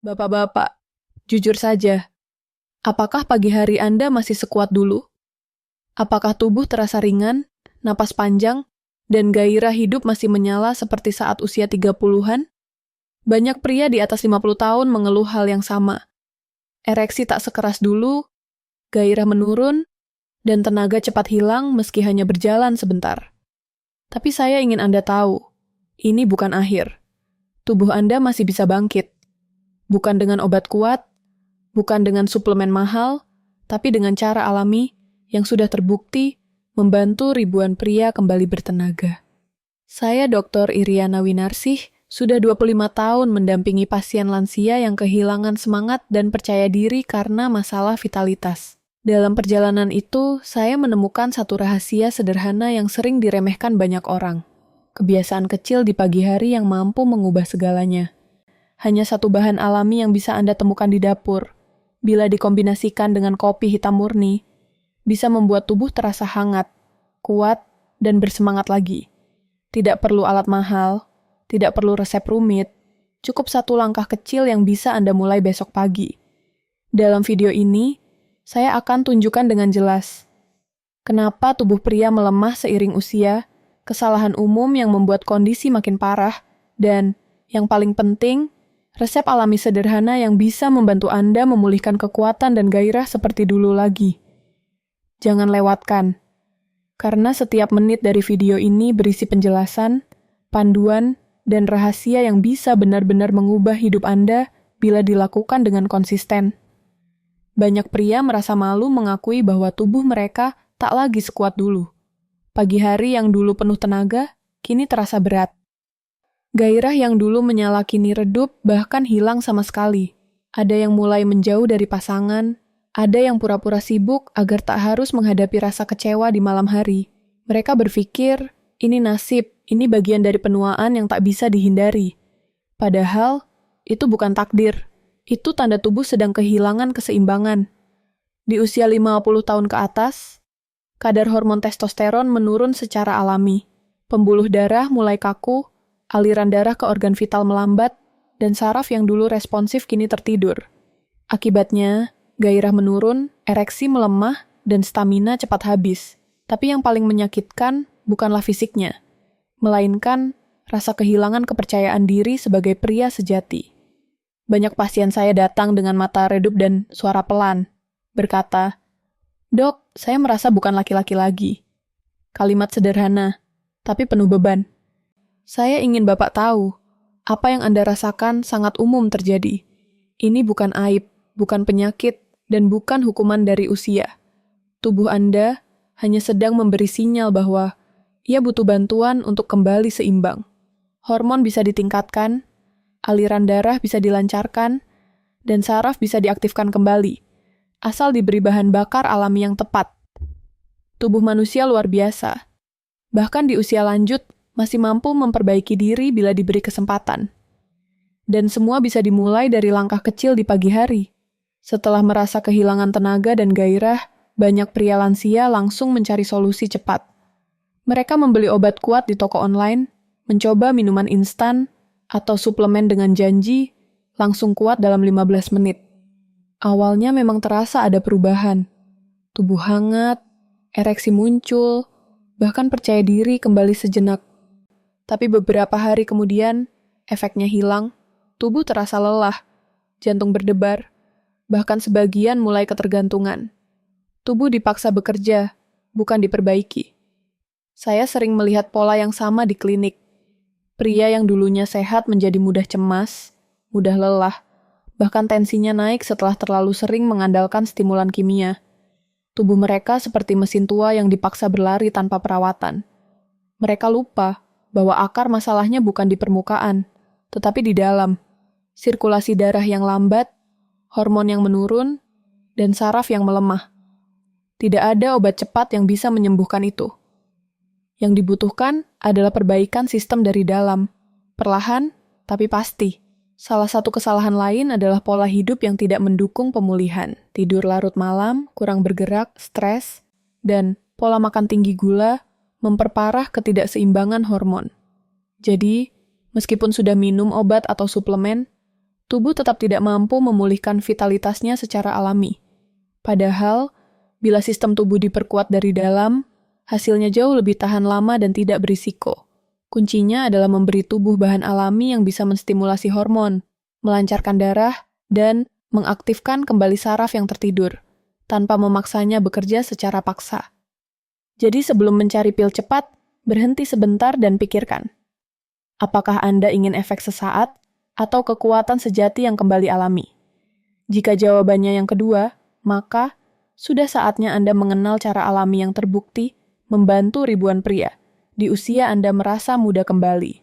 Bapak-bapak, jujur saja, apakah pagi hari Anda masih sekuat dulu? Apakah tubuh terasa ringan, napas panjang, dan gairah hidup masih menyala seperti saat usia 30-an? Banyak pria di atas 50 tahun mengeluh hal yang sama. Ereksi tak sekeras dulu, gairah menurun, dan tenaga cepat hilang meski hanya berjalan sebentar. Tapi saya ingin Anda tahu, ini bukan akhir. Tubuh Anda masih bisa bangkit. Bukan dengan obat kuat, bukan dengan suplemen mahal, tapi dengan cara alami yang sudah terbukti membantu ribuan pria kembali bertenaga. Saya Dr. Iriana Winarsih, sudah 25 tahun mendampingi pasien lansia yang kehilangan semangat dan percaya diri karena masalah vitalitas. Dalam perjalanan itu, saya menemukan satu rahasia sederhana yang sering diremehkan banyak orang. Kebiasaan kecil di pagi hari yang mampu mengubah segalanya. Hanya satu bahan alami yang bisa Anda temukan di dapur. Bila dikombinasikan dengan kopi hitam murni, bisa membuat tubuh terasa hangat, kuat, dan bersemangat lagi. Tidak perlu alat mahal, tidak perlu resep rumit, cukup satu langkah kecil yang bisa Anda mulai besok pagi. Dalam video ini, saya akan tunjukkan dengan jelas kenapa tubuh pria melemah seiring usia, kesalahan umum yang membuat kondisi makin parah, dan, yang paling penting, resep alami sederhana yang bisa membantu Anda memulihkan kekuatan dan gairah seperti dulu lagi. Jangan lewatkan, karena setiap menit dari video ini berisi penjelasan, panduan, dan rahasia yang bisa benar-benar mengubah hidup Anda bila dilakukan dengan konsisten. Banyak pria merasa malu mengakui bahwa tubuh mereka tak lagi sekuat dulu. Pagi hari yang dulu penuh tenaga, kini terasa berat. Gairah yang dulu menyala kini redup bahkan hilang sama sekali. Ada yang mulai menjauh dari pasangan, ada yang pura-pura sibuk agar tak harus menghadapi rasa kecewa di malam hari. Mereka berpikir, ini nasib, ini bagian dari penuaan yang tak bisa dihindari. Padahal, itu bukan takdir. Itu tanda tubuh sedang kehilangan keseimbangan. Di usia 50 tahun ke atas, kadar hormon testosteron menurun secara alami. Pembuluh darah mulai kaku, aliran darah ke organ vital melambat, dan saraf yang dulu responsif kini tertidur. Akibatnya, gairah menurun, ereksi melemah, dan stamina cepat habis. Tapi yang paling menyakitkan bukanlah fisiknya, melainkan rasa kehilangan kepercayaan diri sebagai pria sejati. Banyak pasien saya datang dengan mata redup dan suara pelan, berkata, "Dok, saya merasa bukan laki-laki lagi." Kalimat sederhana, tapi penuh beban. Saya ingin Bapak tahu, apa yang Anda rasakan sangat umum terjadi. Ini bukan aib, bukan penyakit, dan bukan hukuman dari usia. Tubuh Anda hanya sedang memberi sinyal bahwa ia butuh bantuan untuk kembali seimbang. Hormon bisa ditingkatkan, aliran darah bisa dilancarkan, dan saraf bisa diaktifkan kembali, asal diberi bahan bakar alami yang tepat. Tubuh manusia luar biasa. Bahkan di usia lanjut, masih mampu memperbaiki diri bila diberi kesempatan. Dan semua bisa dimulai dari langkah kecil di pagi hari. Setelah merasa kehilangan tenaga dan gairah, banyak pria lansia langsung mencari solusi cepat. Mereka membeli obat kuat di toko online, mencoba minuman instan, atau suplemen dengan janji, langsung kuat dalam 15 menit. Awalnya memang terasa ada perubahan. Tubuh hangat, ereksi muncul, bahkan percaya diri kembali sejenak. Tapi beberapa hari kemudian, efeknya hilang, tubuh terasa lelah, jantung berdebar, bahkan sebagian mulai ketergantungan. Tubuh dipaksa bekerja, bukan diperbaiki. Saya sering melihat pola yang sama di klinik. Pria yang dulunya sehat menjadi mudah cemas, mudah lelah, bahkan tensinya naik setelah terlalu sering mengandalkan stimulan kimia. Tubuh mereka seperti mesin tua yang dipaksa berlari tanpa perawatan. Mereka lupa bahwa akar masalahnya bukan di permukaan, tetapi di dalam. Sirkulasi darah yang lambat, hormon yang menurun, dan saraf yang melemah. Tidak ada obat cepat yang bisa menyembuhkan itu. Yang dibutuhkan adalah perbaikan sistem dari dalam, perlahan tapi pasti. Salah satu kesalahan lain adalah pola hidup yang tidak mendukung pemulihan. Tidur larut malam, kurang bergerak, stres, dan pola makan tinggi gula memperparah ketidakseimbangan hormon. Jadi, meskipun sudah minum obat atau suplemen, tubuh tetap tidak mampu memulihkan vitalitasnya secara alami. Padahal, bila sistem tubuh diperkuat dari dalam, hasilnya jauh lebih tahan lama dan tidak berisiko. Kuncinya adalah memberi tubuh bahan alami yang bisa menstimulasi hormon, melancarkan darah, dan mengaktifkan kembali saraf yang tertidur, tanpa memaksanya bekerja secara paksa. Jadi sebelum mencari pil cepat, berhenti sebentar dan pikirkan. Apakah Anda ingin efek sesaat atau kekuatan sejati yang kembali alami? Jika jawabannya yang kedua, maka sudah saatnya Anda mengenal cara alami yang terbukti membantu ribuan pria di usia Anda merasa muda kembali.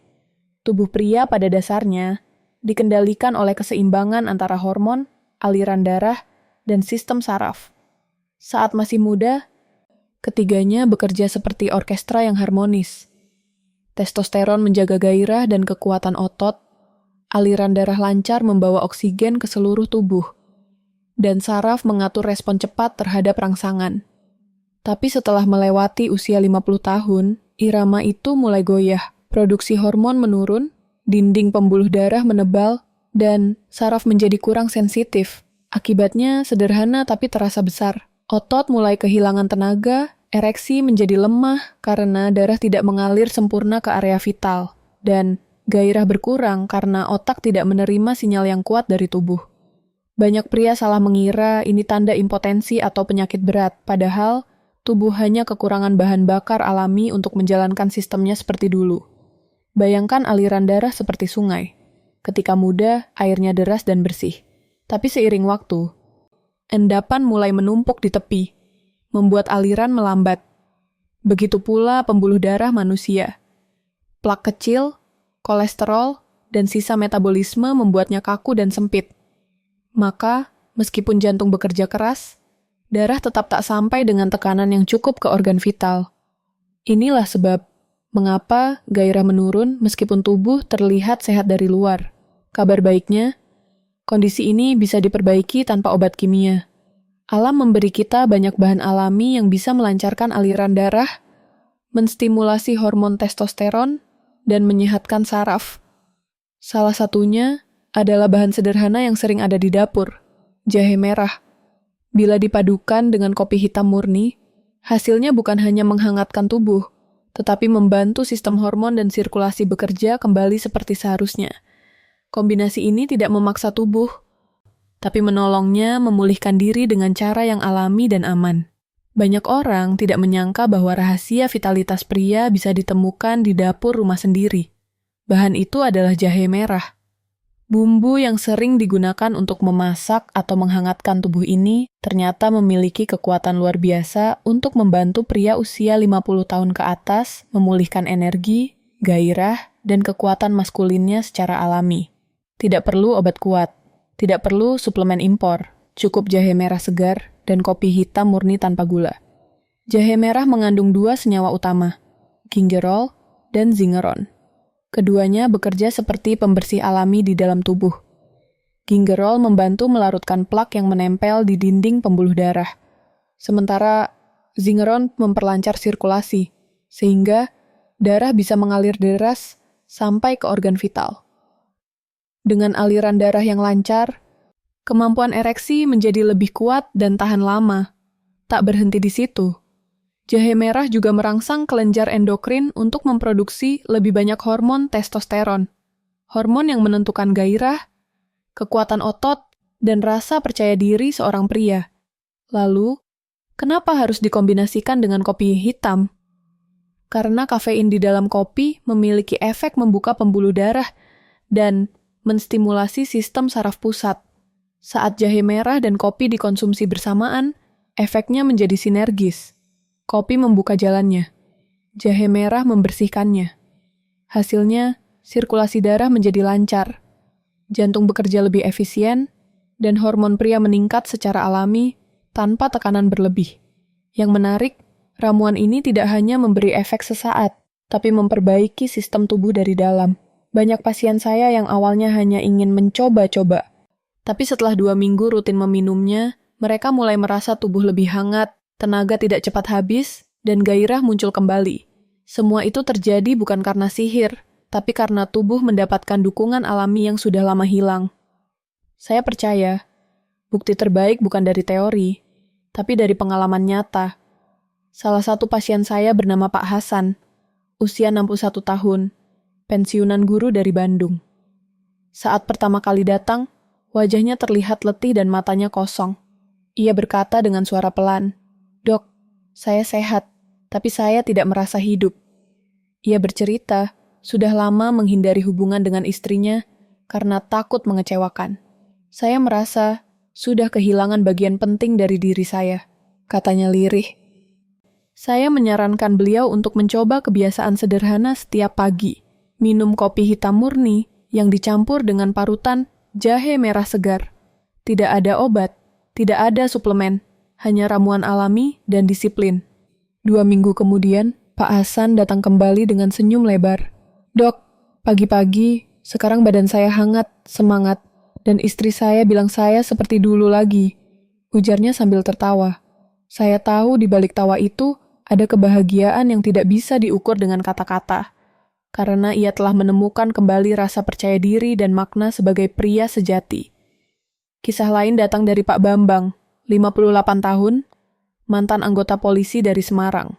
Tubuh pria pada dasarnya dikendalikan oleh keseimbangan antara hormon, aliran darah, dan sistem saraf. Saat masih muda, ketiganya bekerja seperti orkestra yang harmonis. Testosteron menjaga gairah dan kekuatan otot, aliran darah lancar membawa oksigen ke seluruh tubuh, dan saraf mengatur respon cepat terhadap rangsangan. Tapi setelah melewati usia 50 tahun, irama itu mulai goyah, produksi hormon menurun, dinding pembuluh darah menebal, dan saraf menjadi kurang sensitif. Akibatnya sederhana tapi terasa besar. Otot mulai kehilangan tenaga, ereksi menjadi lemah karena darah tidak mengalir sempurna ke area vital, dan gairah berkurang karena otak tidak menerima sinyal yang kuat dari tubuh. Banyak pria salah mengira ini tanda impotensi atau penyakit berat, padahal tubuh hanya kekurangan bahan bakar alami untuk menjalankan sistemnya seperti dulu. Bayangkan aliran darah seperti sungai. Ketika muda, airnya deras dan bersih. Tapi seiring waktu, endapan mulai menumpuk di tepi, membuat aliran melambat. Begitu pula pembuluh darah manusia. Plak kecil, kolesterol, dan sisa metabolisme membuatnya kaku dan sempit. Maka, meskipun jantung bekerja keras, darah tetap tak sampai dengan tekanan yang cukup ke organ vital. Inilah sebab mengapa gairah menurun meskipun tubuh terlihat sehat dari luar. Kabar baiknya, kondisi ini bisa diperbaiki tanpa obat kimia. Alam memberi kita banyak bahan alami yang bisa melancarkan aliran darah, menstimulasi hormon testosteron, dan menyehatkan saraf. Salah satunya adalah bahan sederhana yang sering ada di dapur, jahe merah. Bila dipadukan dengan kopi hitam murni, hasilnya bukan hanya menghangatkan tubuh, tetapi membantu sistem hormon dan sirkulasi bekerja kembali seperti seharusnya. Kombinasi ini tidak memaksa tubuh, tapi menolongnya memulihkan diri dengan cara yang alami dan aman. Banyak orang tidak menyangka bahwa rahasia vitalitas pria bisa ditemukan di dapur rumah sendiri. Bahan itu adalah jahe merah. Bumbu yang sering digunakan untuk memasak atau menghangatkan tubuh ini ternyata memiliki kekuatan luar biasa untuk membantu pria usia 50 tahun ke atas memulihkan energi, gairah, dan kekuatan maskulinnya secara alami. Tidak perlu obat kuat. Tidak perlu suplemen impor, cukup jahe merah segar dan kopi hitam murni tanpa gula. Jahe merah mengandung 2 senyawa utama, gingerol dan zingeron. Keduanya bekerja seperti pembersih alami di dalam tubuh. Gingerol membantu melarutkan plak yang menempel di dinding pembuluh darah, sementara zingeron memperlancar sirkulasi, sehingga darah bisa mengalir deras sampai ke organ vital. Dengan aliran darah yang lancar, kemampuan ereksi menjadi lebih kuat dan tahan lama. Tak berhenti di situ. Jahe merah juga merangsang kelenjar endokrin untuk memproduksi lebih banyak hormon testosteron. Hormon yang menentukan gairah, kekuatan otot, dan rasa percaya diri seorang pria. Lalu, kenapa harus dikombinasikan dengan kopi hitam? Karena kafein di dalam kopi memiliki efek membuka pembuluh darah dan menstimulasi sistem saraf pusat. Saat jahe merah dan kopi dikonsumsi bersamaan, efeknya menjadi sinergis. Kopi membuka jalannya. Jahe merah membersihkannya. Hasilnya, sirkulasi darah menjadi lancar. Jantung bekerja lebih efisien, dan hormon pria meningkat secara alami tanpa tekanan berlebih. Yang menarik, ramuan ini tidak hanya memberi efek sesaat, tapi memperbaiki sistem tubuh dari dalam. Banyak pasien saya yang awalnya hanya ingin mencoba-coba. Tapi setelah 2 minggu rutin meminumnya, mereka mulai merasa tubuh lebih hangat, tenaga tidak cepat habis, dan gairah muncul kembali. Semua itu terjadi bukan karena sihir, tapi karena tubuh mendapatkan dukungan alami yang sudah lama hilang. Saya percaya, bukti terbaik bukan dari teori, tapi dari pengalaman nyata. Salah satu pasien saya bernama Pak Hasan, usia 61 tahun, pensiunan guru dari Bandung. Saat pertama kali datang, wajahnya terlihat letih dan matanya kosong. Ia berkata dengan suara pelan, "Dok, saya sehat, tapi saya tidak merasa hidup." Ia bercerita, sudah lama menghindari hubungan dengan istrinya karena takut mengecewakan. "Saya merasa sudah kehilangan bagian penting dari diri saya," katanya lirih. Saya menyarankan beliau untuk mencoba kebiasaan sederhana setiap pagi. Minum kopi hitam murni yang dicampur dengan parutan jahe merah segar. Tidak ada obat, tidak ada suplemen, hanya ramuan alami dan disiplin. 2 minggu kemudian, Pak Hasan datang kembali dengan senyum lebar. "Dok, pagi-pagi, sekarang badan saya hangat, semangat, dan istri saya bilang saya seperti dulu lagi," ujarnya sambil tertawa. Saya tahu di balik tawa itu ada kebahagiaan yang tidak bisa diukur dengan kata-kata, karena ia telah menemukan kembali rasa percaya diri dan makna sebagai pria sejati. Kisah lain datang dari Pak Bambang, 58 tahun, mantan anggota polisi dari Semarang.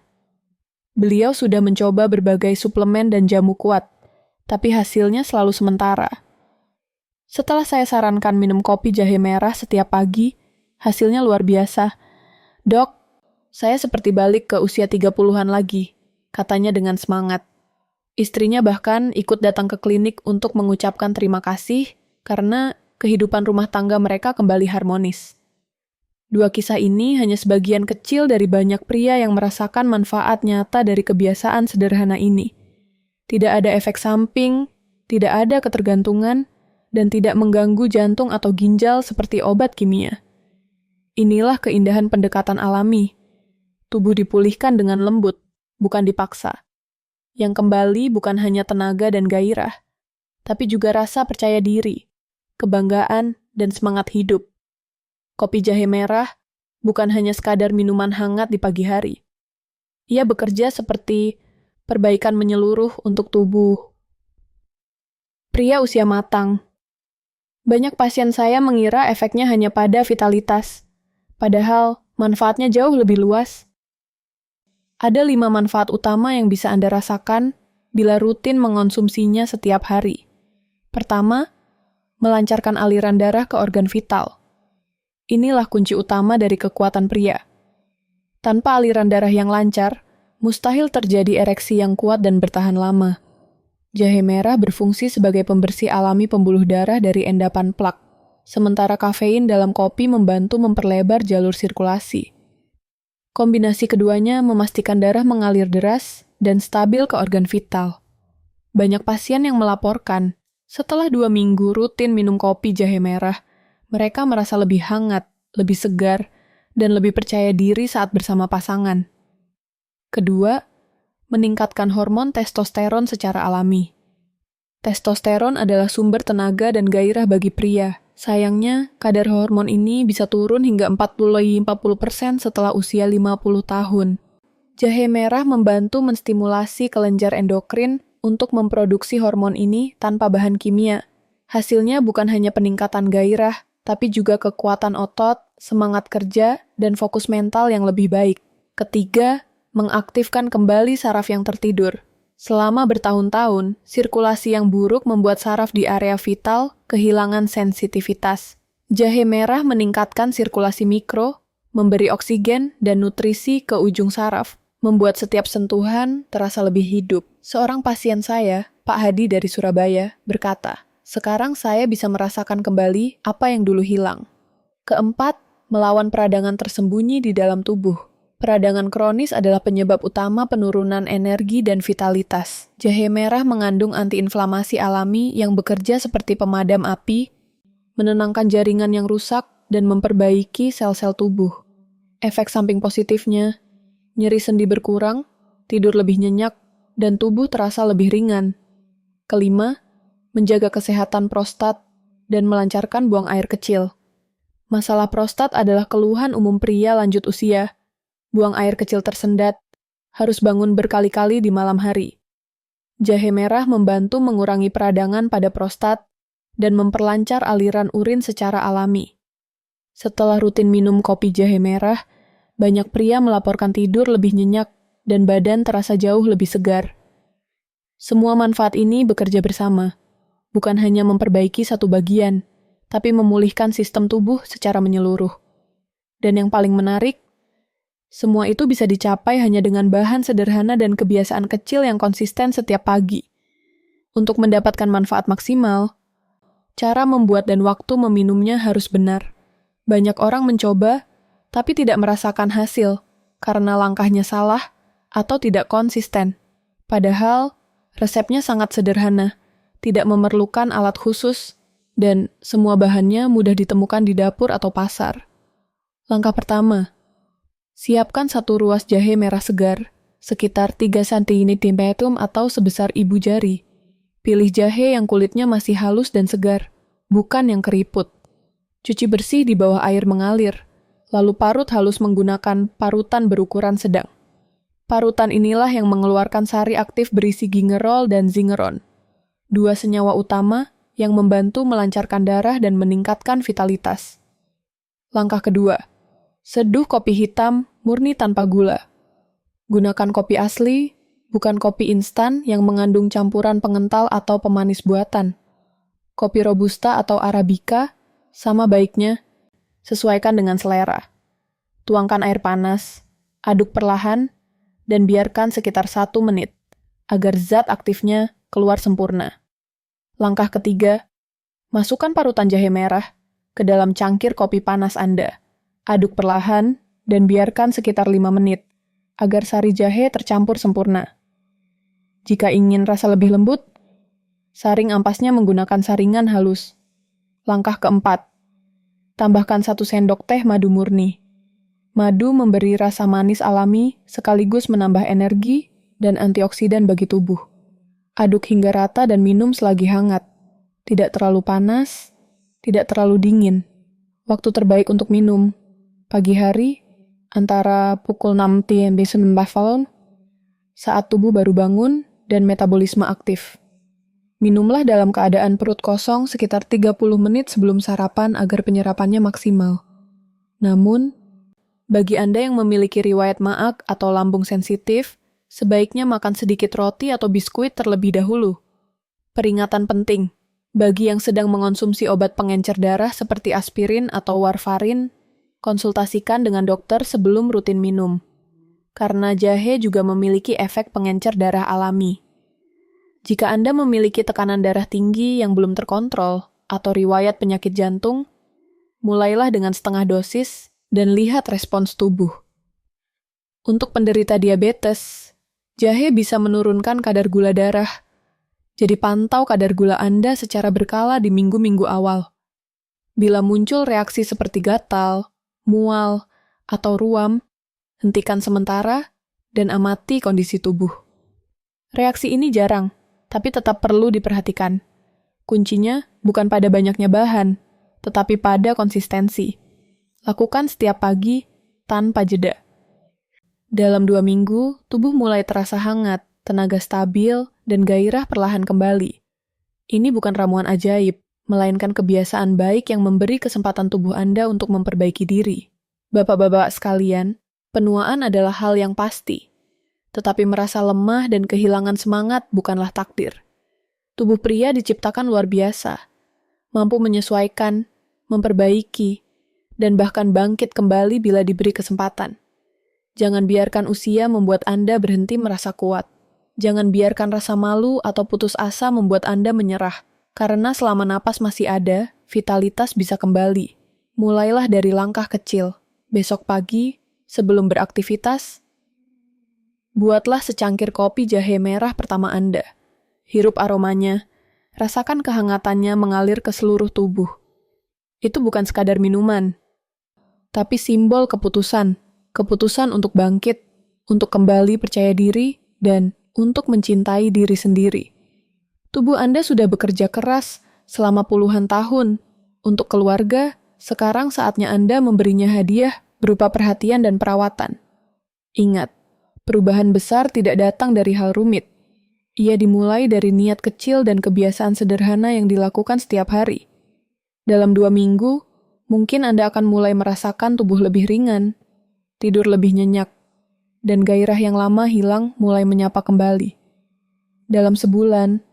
Beliau sudah mencoba berbagai suplemen dan jamu kuat, tapi hasilnya selalu sementara. Setelah saya sarankan minum kopi jahe merah setiap pagi, hasilnya luar biasa. "Dok, saya seperti balik ke usia 30-an lagi," katanya dengan semangat. Istrinya bahkan ikut datang ke klinik untuk mengucapkan terima kasih karena kehidupan rumah tangga mereka kembali harmonis. 2 kisah ini hanya sebagian kecil dari banyak pria yang merasakan manfaat nyata dari kebiasaan sederhana ini. Tidak ada efek samping, tidak ada ketergantungan, dan tidak mengganggu jantung atau ginjal seperti obat kimia. Inilah keindahan pendekatan alami. Tubuh dipulihkan dengan lembut, bukan dipaksa. Yang kembali bukan hanya tenaga dan gairah, tapi juga rasa percaya diri, kebanggaan, dan semangat hidup. Kopi jahe merah bukan hanya sekadar minuman hangat di pagi hari. Ia bekerja seperti perbaikan menyeluruh untuk tubuh. Pria usia matang. Banyak pasien saya mengira efeknya hanya pada vitalitas, padahal manfaatnya jauh lebih luas. Ada 5 manfaat utama yang bisa Anda rasakan bila rutin mengonsumsinya setiap hari. Pertama, melancarkan aliran darah ke organ vital. Inilah kunci utama dari kekuatan pria. Tanpa aliran darah yang lancar, mustahil terjadi ereksi yang kuat dan bertahan lama. Jahe merah berfungsi sebagai pembersih alami pembuluh darah dari endapan plak, sementara kafein dalam kopi membantu memperlebar jalur sirkulasi. Kombinasi keduanya memastikan darah mengalir deras dan stabil ke organ vital. Banyak pasien yang melaporkan, setelah 2 minggu rutin minum kopi jahe merah, mereka merasa lebih hangat, lebih segar, dan lebih percaya diri saat bersama pasangan. Kedua, meningkatkan hormon testosteron secara alami. Testosteron adalah sumber tenaga dan gairah bagi pria. Sayangnya, kadar hormon ini bisa turun hingga 40% setelah usia 50 tahun. Jahe merah membantu menstimulasi kelenjar endokrin untuk memproduksi hormon ini tanpa bahan kimia. Hasilnya bukan hanya peningkatan gairah, tapi juga kekuatan otot, semangat kerja, dan fokus mental yang lebih baik. Ketiga, mengaktifkan kembali saraf yang tertidur. Selama bertahun-tahun, sirkulasi yang buruk membuat saraf di area vital kehilangan sensitivitas. Jahe merah meningkatkan sirkulasi mikro, memberi oksigen dan nutrisi ke ujung saraf, membuat setiap sentuhan terasa lebih hidup. Seorang pasien saya, Pak Hadi dari Surabaya, berkata, "Sekarang saya bisa merasakan kembali apa yang dulu hilang." Keempat, melawan peradangan tersembunyi di dalam tubuh. Peradangan kronis adalah penyebab utama penurunan energi dan vitalitas. Jahe merah mengandung antiinflamasi alami yang bekerja seperti pemadam api, menenangkan jaringan yang rusak, dan memperbaiki sel-sel tubuh. Efek samping positifnya, nyeri sendi berkurang, tidur lebih nyenyak, dan tubuh terasa lebih ringan. Kelima, menjaga kesehatan prostat dan melancarkan buang air kecil. Masalah prostat adalah keluhan umum pria lanjut usia. Buang air kecil tersendat, harus bangun berkali-kali di malam hari. Jahe merah membantu mengurangi peradangan pada prostat dan memperlancar aliran urin secara alami. Setelah rutin minum kopi jahe merah, banyak pria melaporkan tidur lebih nyenyak dan badan terasa jauh lebih segar. Semua manfaat ini bekerja bersama, bukan hanya memperbaiki satu bagian, tapi memulihkan sistem tubuh secara menyeluruh. Dan yang paling menarik, semua itu bisa dicapai hanya dengan bahan sederhana dan kebiasaan kecil yang konsisten setiap pagi. Untuk mendapatkan manfaat maksimal, cara membuat dan waktu meminumnya harus benar. Banyak orang mencoba, tapi tidak merasakan hasil karena langkahnya salah atau tidak konsisten. Padahal, resepnya sangat sederhana, tidak memerlukan alat khusus, dan semua bahannya mudah ditemukan di dapur atau pasar. Langkah pertama, siapkan satu ruas jahe merah segar, sekitar 3 cm atau sebesar ibu jari. Pilih jahe yang kulitnya masih halus dan segar, bukan yang keriput. Cuci bersih di bawah air mengalir, lalu parut halus menggunakan parutan berukuran sedang. Parutan inilah yang mengeluarkan sari aktif berisi gingerol dan zingeron, 2 senyawa utama yang membantu melancarkan darah dan meningkatkan vitalitas. Langkah kedua, seduh kopi hitam murni tanpa gula. Gunakan kopi asli, bukan kopi instan yang mengandung campuran pengental atau pemanis buatan. Kopi robusta atau arabica sama baiknya, sesuaikan dengan selera. Tuangkan air panas, aduk perlahan, dan biarkan sekitar 1 menit, agar zat aktifnya keluar sempurna. Langkah ketiga, masukkan parutan jahe merah ke dalam cangkir kopi panas Anda. Aduk perlahan, dan biarkan sekitar 5 menit, agar sari jahe tercampur sempurna. Jika ingin rasa lebih lembut, saring ampasnya menggunakan saringan halus. Langkah keempat, tambahkan 1 sendok teh madu murni. Madu memberi rasa manis alami sekaligus menambah energi dan antioksidan bagi tubuh. Aduk hingga rata dan minum selagi hangat. Tidak terlalu panas, tidak terlalu dingin. Waktu terbaik untuk minum, pagi hari, antara pukul 6 TMB 9 saat tubuh baru bangun dan metabolisme aktif. Minumlah dalam keadaan perut kosong sekitar 30 menit sebelum sarapan agar penyerapannya maksimal. Namun, bagi Anda yang memiliki riwayat maag atau lambung sensitif, sebaiknya makan sedikit roti atau biskuit terlebih dahulu. Peringatan penting, bagi yang sedang mengonsumsi obat pengencer darah seperti aspirin atau warfarin, konsultasikan dengan dokter sebelum rutin minum. Karena jahe juga memiliki efek pengencer darah alami. Jika Anda memiliki tekanan darah tinggi yang belum terkontrol atau riwayat penyakit jantung, mulailah dengan setengah dosis dan lihat respons tubuh. Untuk penderita diabetes, jahe bisa menurunkan kadar gula darah. Jadi pantau kadar gula Anda secara berkala di minggu-minggu awal. Bila muncul reaksi seperti gatal, mual, atau ruam, hentikan sementara dan amati kondisi tubuh. Reaksi ini jarang, tapi tetap perlu diperhatikan. Kuncinya bukan pada banyaknya bahan, tetapi pada konsistensi. Lakukan setiap pagi tanpa jeda. Dalam 2 minggu, tubuh mulai terasa hangat, tenaga stabil, dan gairah perlahan kembali. Ini bukan ramuan ajaib, melainkan kebiasaan baik yang memberi kesempatan tubuh Anda untuk memperbaiki diri. Bapak-bapak sekalian, penuaan adalah hal yang pasti. Tetapi merasa lemah dan kehilangan semangat bukanlah takdir. Tubuh pria diciptakan luar biasa, mampu menyesuaikan, memperbaiki, dan bahkan bangkit kembali bila diberi kesempatan. Jangan biarkan usia membuat Anda berhenti merasa kuat. Jangan biarkan rasa malu atau putus asa membuat Anda menyerah, karena selama napas masih ada, vitalitas bisa kembali. Mulailah dari langkah kecil. Besok pagi, sebelum beraktivitas, buatlah secangkir kopi jahe merah pertama Anda. Hirup aromanya, rasakan kehangatannya mengalir ke seluruh tubuh. Itu bukan sekadar minuman, tapi simbol keputusan untuk bangkit, untuk kembali percaya diri, dan untuk mencintai diri sendiri. Tubuh Anda sudah bekerja keras selama puluhan tahun. Untuk keluarga, sekarang saatnya Anda memberinya hadiah berupa perhatian dan perawatan. Ingat, perubahan besar tidak datang dari hal rumit. Ia dimulai dari niat kecil dan kebiasaan sederhana yang dilakukan setiap hari. Dalam 2 minggu, mungkin Anda akan mulai merasakan tubuh lebih ringan, tidur lebih nyenyak, dan gairah yang lama hilang mulai menyapa kembali. Dalam sebulan,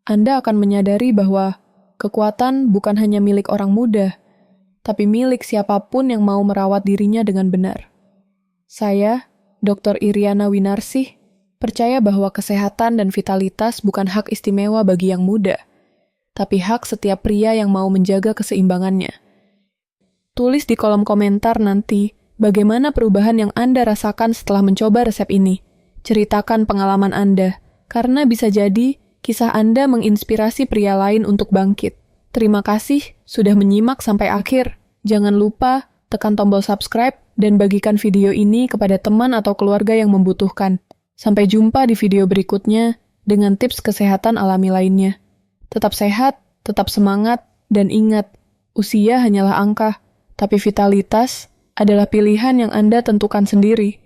Anda akan menyadari bahwa kekuatan bukan hanya milik orang muda, tapi milik siapapun yang mau merawat dirinya dengan benar. Saya, Dr. Iriana Winarsih, percaya bahwa kesehatan dan vitalitas bukan hak istimewa bagi yang muda, tapi hak setiap pria yang mau menjaga keseimbangannya. Tulis di kolom komentar nanti bagaimana perubahan yang Anda rasakan setelah mencoba resep ini. Ceritakan pengalaman Anda, karena bisa jadi kisah Anda menginspirasi pria lain untuk bangkit. Terima kasih sudah menyimak sampai akhir. Jangan lupa tekan tombol subscribe dan bagikan video ini kepada teman atau keluarga yang membutuhkan. Sampai jumpa di video berikutnya dengan tips kesehatan alami lainnya. Tetap sehat, tetap semangat, dan ingat, usia hanyalah angka, tapi vitalitas adalah pilihan yang Anda tentukan sendiri.